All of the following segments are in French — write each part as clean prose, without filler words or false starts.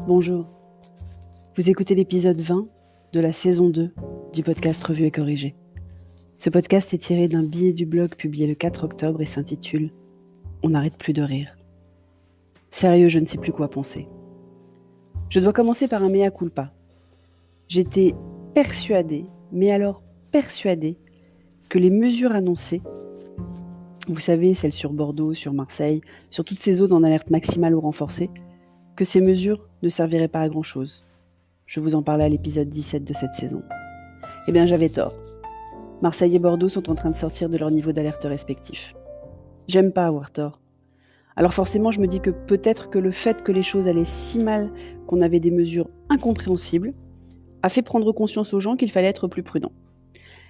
Bonjour, vous écoutez l'épisode 20 de la saison 2 du podcast Revue et Corrigé. Ce podcast est tiré d'un billet du blog publié le 4 octobre et s'intitule « On n'arrête plus de rire ». Sérieux, je ne sais plus quoi penser. Je dois commencer par un mea culpa. J'étais persuadée, mais alors persuadée, que les mesures annoncées, vous savez, celles sur Bordeaux, sur Marseille, sur toutes ces zones en alerte maximale ou renforcée, que ces mesures ne serviraient pas à grand-chose. Je vous en parlais à l'épisode 17 de cette saison. Eh bien, j'avais tort. Marseille et Bordeaux sont en train de sortir de leur niveau d'alerte respectif. J'aime pas avoir tort. Alors forcément, je me dis que peut-être que le fait que les choses allaient si mal qu'on avait des mesures incompréhensibles a fait prendre conscience aux gens qu'il fallait être plus prudent.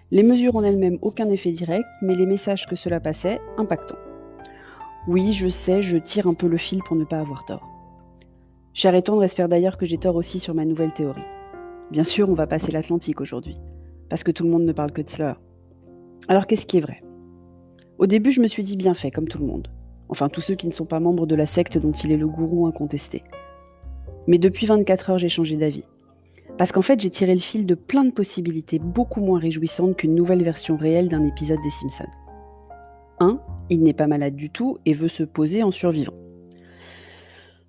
Les mesures en elles-mêmes, aucun effet direct, mais les messages que cela passait, impactants. Oui, je sais, je tire un peu le fil pour ne pas avoir tort. Cher et tendre espère d'ailleurs que j'ai tort aussi sur ma nouvelle théorie. Bien sûr, on va passer l'Atlantique aujourd'hui, parce que tout le monde ne parle que de cela. Alors qu'est-ce qui est vrai ? Au début, je me suis dit bien fait, comme tout le monde. Enfin, tous ceux qui ne sont pas membres de la secte dont il est le gourou incontesté. Mais depuis 24 heures, j'ai changé d'avis. Parce qu'en fait, j'ai tiré le fil de plein de possibilités beaucoup moins réjouissantes qu'une nouvelle version réelle d'un épisode des Simpsons. 1. Il n'est pas malade du tout et veut se poser en survivant.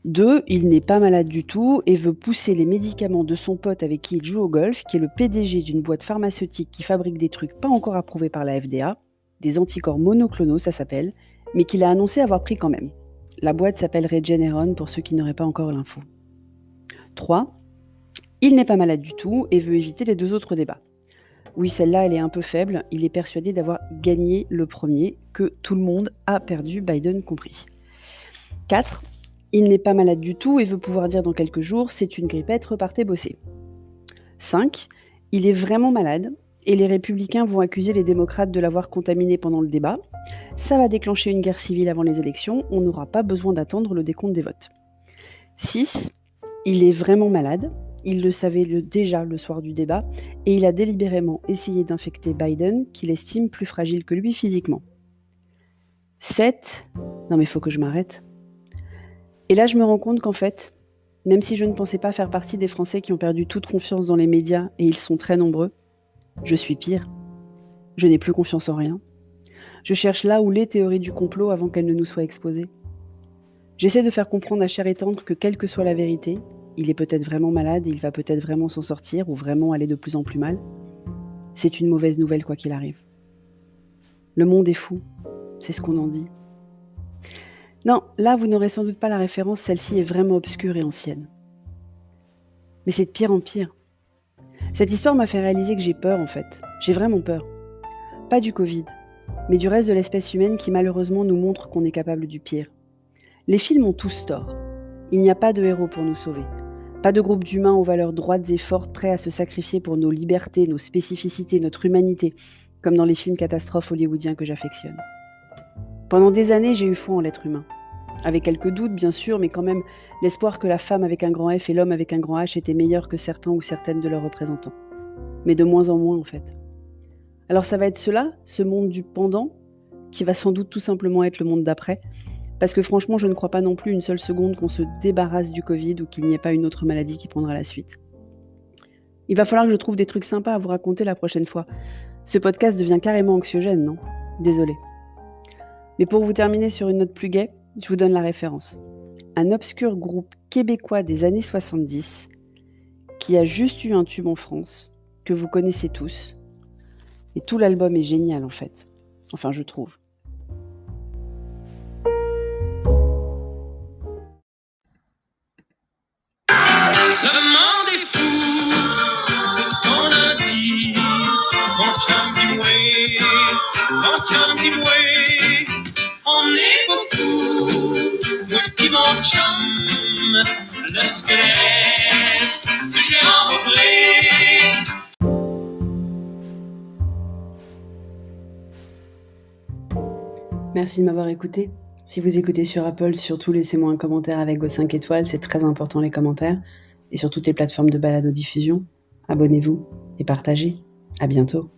2. Il n'est pas malade du tout et veut pousser les médicaments de son pote avec qui il joue au golf, qui est le PDG d'une boîte pharmaceutique qui fabrique des trucs pas encore approuvés par la FDA, des anticorps monoclonaux, ça s'appelle, mais qu'il a annoncé avoir pris quand même. La boîte s'appelle Regeneron pour ceux qui n'auraient pas encore l'info. 3. Il n'est pas malade du tout et veut éviter les deux autres débats. Oui, celle-là, elle est un peu faible. Il est persuadé d'avoir gagné le premier, que tout le monde a perdu, Biden compris. 4. Il n'est pas malade du tout et veut pouvoir dire dans quelques jours « c'est une grippette, repartez bosser ». 5. Il est vraiment malade et les républicains vont accuser les démocrates de l'avoir contaminé pendant le débat. Ça va déclencher une guerre civile avant les élections, on n'aura pas besoin d'attendre le décompte des votes. 6. Il est vraiment malade, il le savait déjà le soir du débat, et il a délibérément essayé d'infecter Biden, qu'il estime plus fragile que lui physiquement. 7. Non mais faut que je m'arrête. Et là je me rends compte qu'en fait, même si je ne pensais pas faire partie des Français qui ont perdu toute confiance dans les médias, et ils sont très nombreux, je suis pire. Je n'ai plus confiance en rien. Je cherche là où les théories du complot avant qu'elles ne nous soient exposées. J'essaie de faire comprendre à Cher et Tendre que quelle que soit la vérité, il est peut-être vraiment malade, il va peut-être vraiment s'en sortir ou vraiment aller de plus en plus mal. C'est une mauvaise nouvelle quoi qu'il arrive. Le monde est fou, c'est ce qu'on en dit. Non, là vous n'aurez sans doute pas la référence, celle-ci est vraiment obscure et ancienne. Mais c'est de pire en pire. Cette histoire m'a fait réaliser que j'ai peur en fait. J'ai vraiment peur. Pas du Covid, mais du reste de l'espèce humaine qui malheureusement nous montre qu'on est capable du pire. Les films ont tous tort. Il n'y a pas de héros pour nous sauver. Pas de groupe d'humains aux valeurs droites et fortes prêts à se sacrifier pour nos libertés, nos spécificités, notre humanité, comme dans les films catastrophes hollywoodiens que j'affectionne. Pendant des années, j'ai eu foi en l'être humain. Avec quelques doutes, bien sûr, mais quand même l'espoir que la femme avec un grand F et l'homme avec un grand H étaient meilleurs que certains ou certaines de leurs représentants. Mais de moins en moins, en fait. Alors ça va être cela, ce monde du pendant, qui va sans doute tout simplement être le monde d'après, parce que franchement, je ne crois pas non plus une seule seconde qu'on se débarrasse du Covid ou qu'il n'y ait pas une autre maladie qui prendra la suite. Il va falloir que je trouve des trucs sympas à vous raconter la prochaine fois. Ce podcast devient carrément anxiogène, non ? Désolée. Mais pour vous terminer sur une note plus gaie, je vous donne la référence. Un obscur groupe québécois des années 70 qui a juste eu un tube en France, que vous connaissez tous. Et tout l'album est génial en fait. Enfin, je trouve. Le monde est fou, c'est ce qu'on a dit. Mon chum dis-moi, on n'est pas fou. Moi pis mon chum, le squelette du géant Blé. Merci de m'avoir écouté. Si vous écoutez sur Apple, surtout laissez-moi un commentaire avec vos 5 étoiles, c'est très important les commentaires. Et sur toutes les plateformes de balado-diffusion, abonnez-vous et partagez. À bientôt.